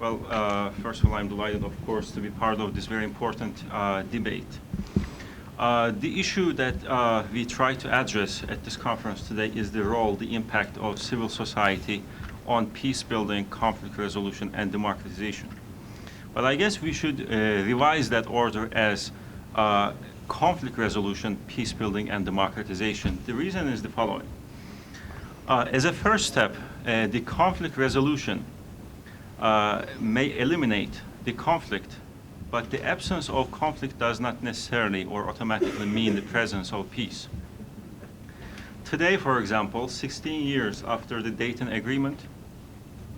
Well, first of all, I'm delighted, of course, to be part of this very important debate. The issue that we try to address at this conference today is the role, the impact of civil society on peace building, conflict resolution, and democratization. But I guess we should revise that order as conflict resolution, peace building, and democratization. The reason is the following. As a first step, the conflict resolution may eliminate the conflict, but the absence of conflict does not necessarily or automatically mean the presence of peace. Today, for example, 16 years after the Dayton Agreement,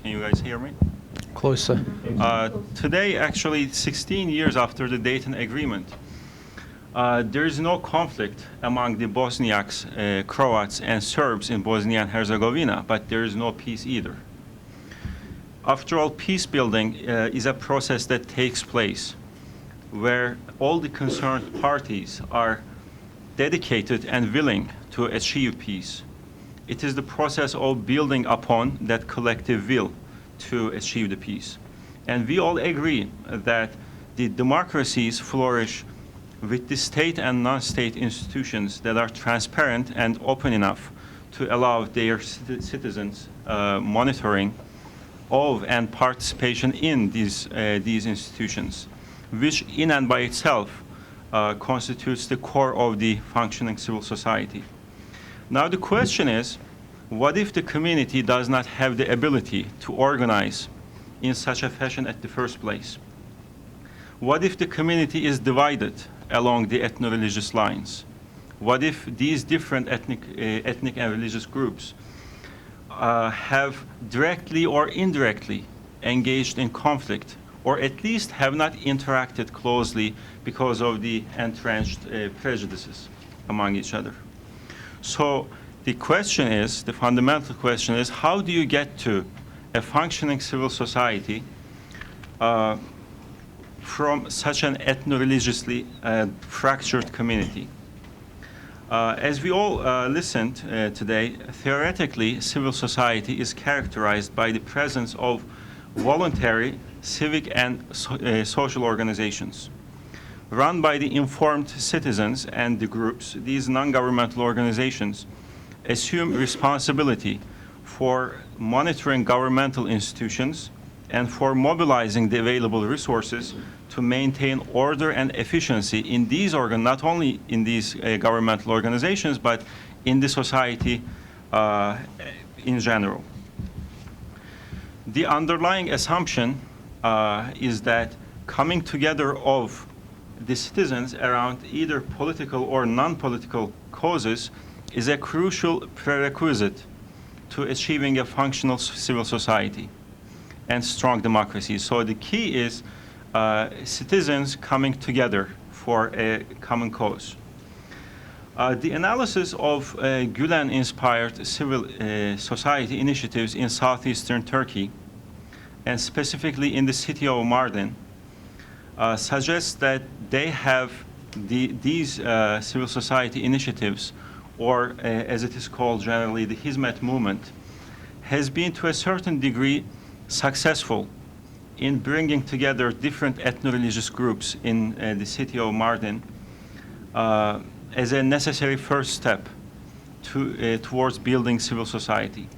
can you guys hear me? Closer. Today, actually, 16 years after the Dayton Agreement, there is no conflict among the Bosniaks, Croats, and Serbs in Bosnia and Herzegovina, but there is no peace either. After all, peace building is a process that takes place where all the concerned parties are dedicated and willing to achieve peace. It is the process of building upon that collective will to achieve the peace. And we all agree that the democracies flourish with the state and non-state institutions that are transparent and open enough to allow their citizens monitoring of and participation in these institutions, which in and by itself constitutes the core of the functioning civil society. Now the question is, what if the community does not have the ability to organize in such a fashion at the first place? What if the community is divided along the ethno-religious lines? What if these different ethnic and religious groups have directly or indirectly engaged in conflict, or at least have not interacted closely because of the entrenched prejudices among each other? So the question is, the fundamental question is, how do you get to a functioning civil society from such an ethno-religiously fractured community? As we all listened today, theoretically, civil society is characterized by the presence of voluntary, civic, and social organizations. Run by the informed citizens and the groups, these non-governmental organizations assume responsibility for monitoring governmental institutions and for mobilizing the available resources to maintain order and efficiency in these not only in these governmental organizations, but in the society in general. The underlying assumption is that coming together of the citizens around either political or non-political causes is a crucial prerequisite to achieving a functional civil society and strong democracy. So the key is citizens coming together for a common cause. The analysis of Gulen-inspired civil society initiatives in southeastern Turkey, and specifically in the city of Mardin, suggests that they have these civil society initiatives, or as it is called generally, the Hizmet movement, has been to a certain degree successful in bringing together different ethno-religious groups in the city of Mardin as a necessary first step towards building civil society.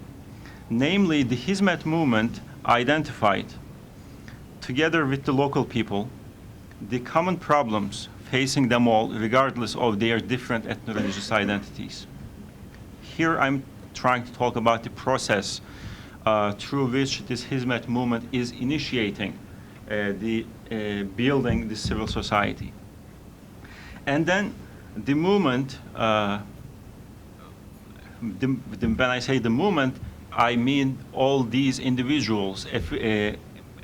Namely, the Hizmet movement identified, together with the local people, the common problems facing them all, regardless of their different ethno-religious identities. Here I'm trying to talk about the process through which this Hizmet movement is initiating building the civil society. And then the movement, when I say the movement, I mean all these individuals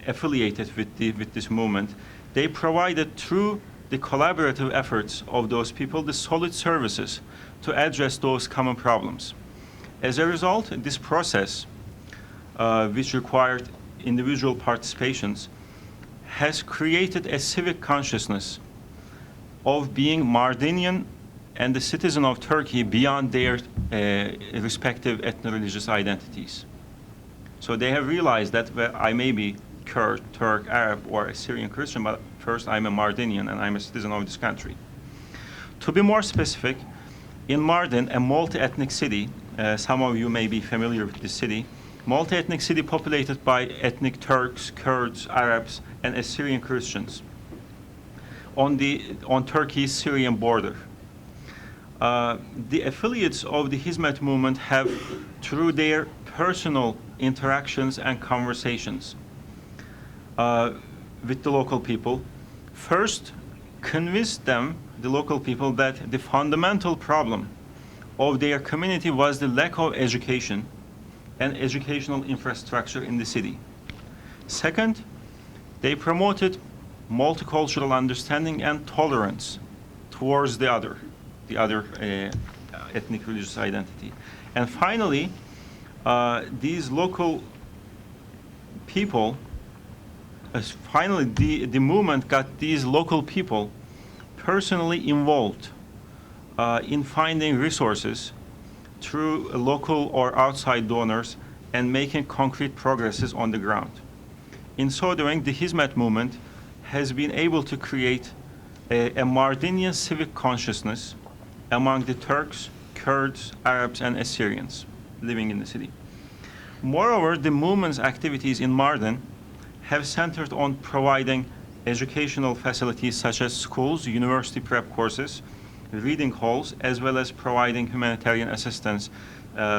affiliated with this movement. They provided, through the collaborative efforts of those people, the solid services to address those common problems. As a result, this process, which required individual participations, has created a civic consciousness of being Mardinian and the citizen of Turkey beyond their respective ethno-religious identities. So they have realized that I may be Kurd, Turk, Arab, or Assyrian Christian, but first I'm a Mardinian and I'm a citizen of this country. To be more specific, in Mardin, a multi-ethnic city, some of you may be familiar with this city, multi-ethnic city populated by ethnic Turks, Kurds, Arabs, and Assyrian Christians on Turkey's Syrian border. The affiliates of the Hizmet movement have, through their personal interactions and conversations with the local people, first convinced them, the local people, that the fundamental problem of their community was the lack of education and educational infrastructure in the city. Second, they promoted multicultural understanding and tolerance towards the other ethnic religious identity. And finally, these local people, the movement got these local people personally involved in finding resources through local or outside donors and making concrete progresses on the ground. In so doing, the Hizmet movement has been able to create a Mardinian civic consciousness among the Turks, Kurds, Arabs, and Assyrians living in the city. Moreover, the movement's activities in Mardin have centered on providing educational facilities such as schools, university prep courses, reading halls, as well as providing humanitarian assistance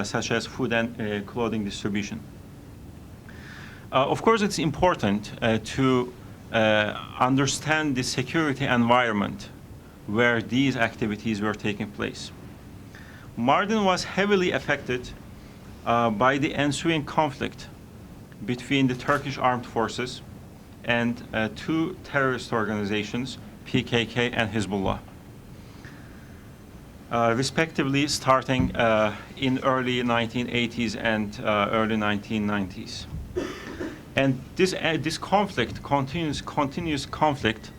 such as food and clothing distribution. Of course, it's important to understand the security environment where these activities were taking place. Mardin was heavily affected by the ensuing conflict between the Turkish armed forces and two terrorist organizations, PKK and Hezbollah, respectively starting in early 1980s and early 1990s. And this conflict, continuous conflict,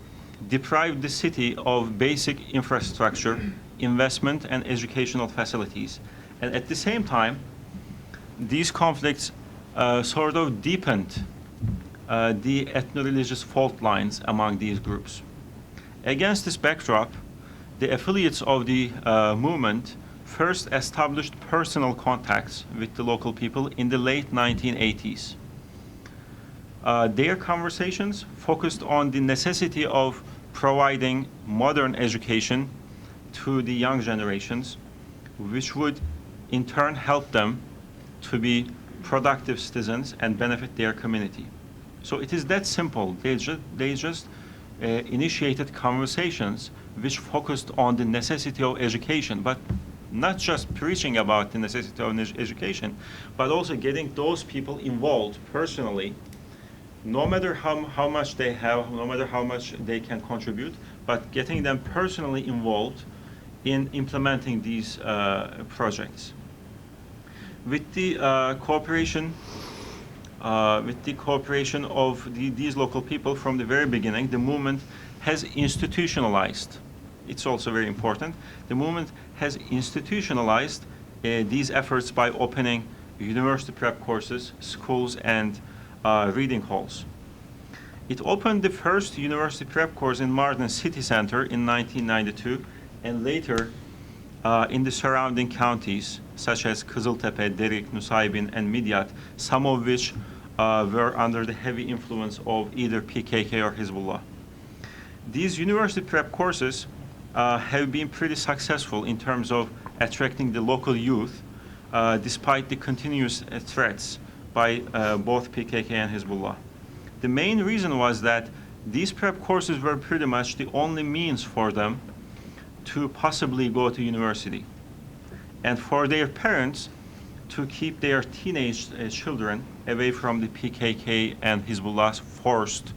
deprived the city of basic infrastructure, investment, and educational facilities. And at the same time, these conflicts sort of deepened the ethno-religious fault lines among these groups. Against this backdrop, the affiliates of the movement first established personal contacts with the local people in the late 1980s. Their conversations focused on the necessity of providing modern education to the young generations, which would in turn help them to be productive citizens and benefit their community. So it is that simple. They just initiated conversations which focused on the necessity of education, but not just preaching about the necessity of education, but also getting those people involved personally, no matter how much they have, no matter how much they can contribute, but getting them personally involved in implementing these projects. With the cooperation of these local people from the very beginning, the movement has institutionalized. It's also very important. The movement has institutionalized these efforts by opening university prep courses, schools, and reading halls. It opened the first university prep course in Mardin city center in 1992, and later in the surrounding counties such as Kızıltepe, Derik, Nusaybin, and Midyat, some of which were under the heavy influence of either PKK or Hezbollah. These university prep courses have been pretty successful in terms of attracting the local youth, despite the continuous threats by both PKK and Hezbollah. The main reason was that these prep courses were pretty much the only means for them to possibly go to university, and for their parents to keep their teenage children away from the PKK and Hezbollah's forced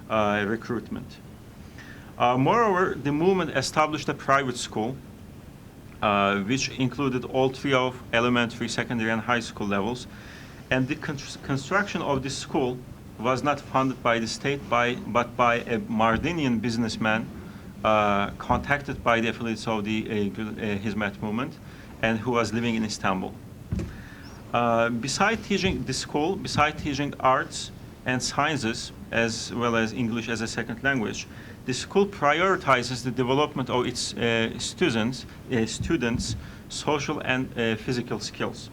recruitment. Moreover, the movement established a private school which included all three of elementary, secondary, and high school levels, and the construction of this school was not funded by the state but by a Mardinian businessman contacted by the affiliates of the Hizmet movement and who was living in Istanbul. Besides teaching the school, besides teaching arts, and sciences, as well as English as a second language. The school prioritizes the development of its students' social and physical skills.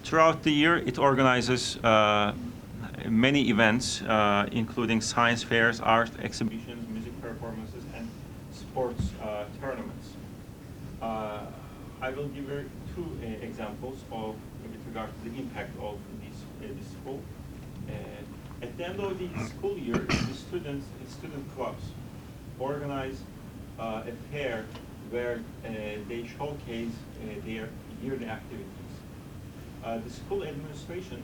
Throughout the year, it organizes many events, including science fairs, art exhibitions, music performances, and sports tournaments. I will give you two examples of, with regard to the impact of this school. At the end of the school year, the student clubs organize a fair where they showcase their yearly activities. The school administration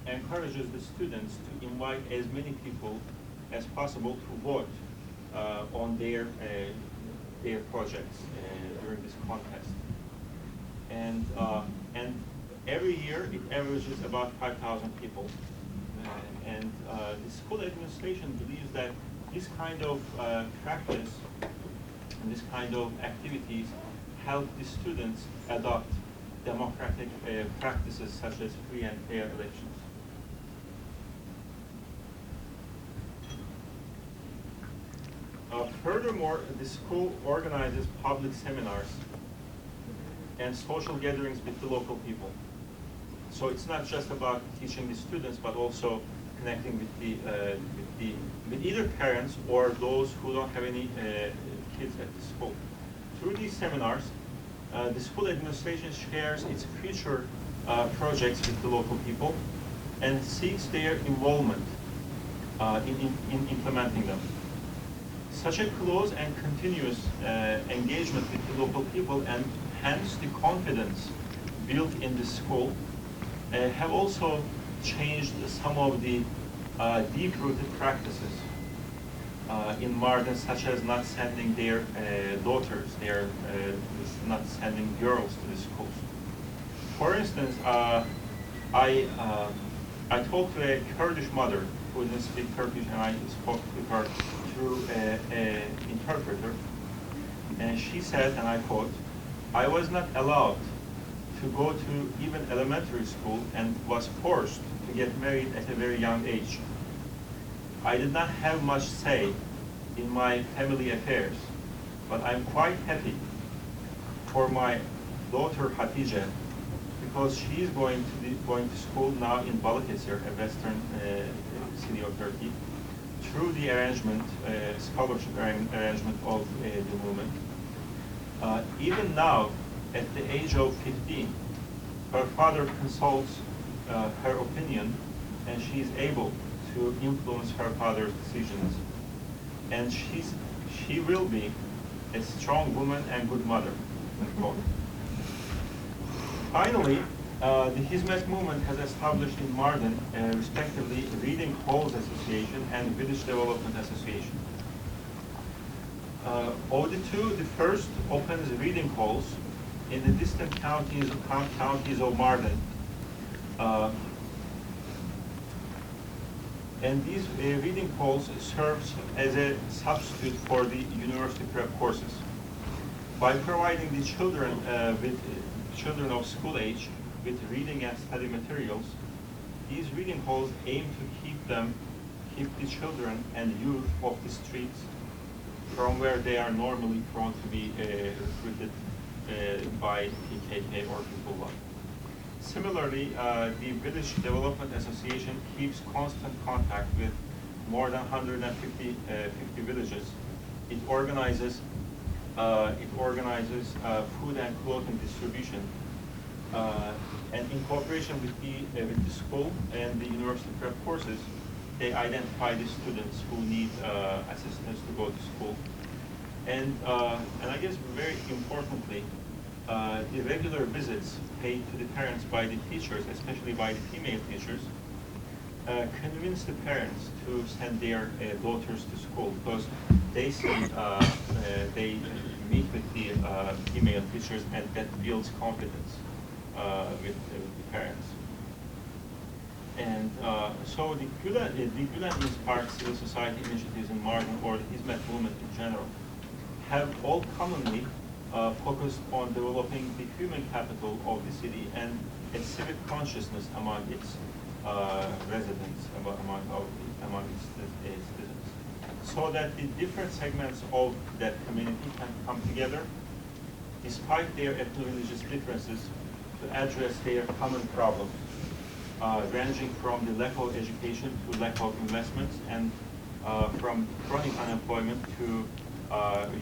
encourages the students to invite as many people as possible to vote on their projects during this contest. And every year it averages about 5,000 people. And the school administration believes that this kind of practice and this kind of activities help the students adopt democratic practices such as free and fair elections. Furthermore, the school organizes public seminars and social gatherings with the local people. So it's not just about teaching the students, but also connecting with either parents or those who don't have any kids at the school. Through these seminars, the school administration shares its future projects with the local people and seeks their involvement in implementing them. Such a close and continuous engagement with the local people, and hence the confidence built in the school, have also changed some of the deep-rooted practices in Mardin, such as not sending their daughters, not sending girls to the schools. For instance, I talked to a Kurdish mother who didn't speak Turkish, and I spoke with her through an interpreter, and she said, and I quote, "I was not allowed to go to even elementary school and was forced to get married at a very young age. I did not have much say in my family affairs, but I'm quite happy for my daughter Hatice, because she is going to school now in Balıkesir, a western city of Turkey, through the arrangement, scholarship arrangement of the movement. Even now, at the age of 15, her father consults her opinion, and she is able to influence her father's decisions. And she will be a strong woman and good mother." Finally, the Hizmet movement has established in Mardin, respectively, Reading Halls Association and Village Development Association. Of the two, the first opens reading halls in the distant counties of Mardin. And these reading halls serves as a substitute for the university prep courses. By providing the children of school age with reading and study materials, these reading halls aim to keep the children and youth off the streets, from where they are normally prone to be recruited by PKK or Hizbullah. Similarly, the Village Development Association keeps constant contact with more than 150 villages. It organizes food and clothing distribution, and in cooperation with the school and the university prep courses, they identify the students who need assistance to go to school. And I guess very importantly, the regular visits paid to the parents by the teachers, especially by the female teachers, convince the parents to send their daughters to school, because they see, they meet with the female teachers, and that builds confidence with the parents. And so the Gulen-inspired civil society initiatives in Mardin, or the Hizmet movement in general, have all commonly focused on developing the human capital of the city and a civic consciousness among its residents among its citizens, so that the different segments of that community can come together, despite their ethno-religious differences, to address their common problems, ranging from the lack of education to lack of investments, and from chronic unemployment to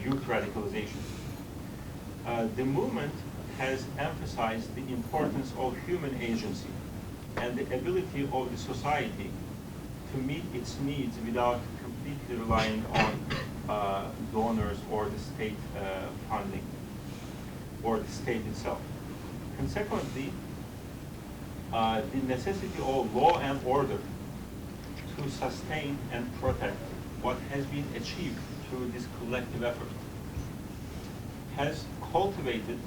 youth radicalization. The movement has emphasized the importance of human agency and the ability of the society to meet its needs without completely relying on donors or the state funding or the state itself. Consequently, the necessity of law and order to sustain and protect what has been achieved through this collective effort has cultivated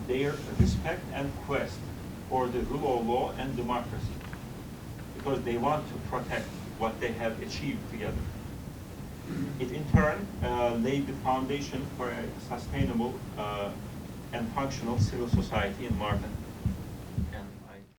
their respect and quest for the rule of law and democracy, because they want to protect what they have achieved together. It in turn laid the foundation for a sustainable and functional civil society in Mardin.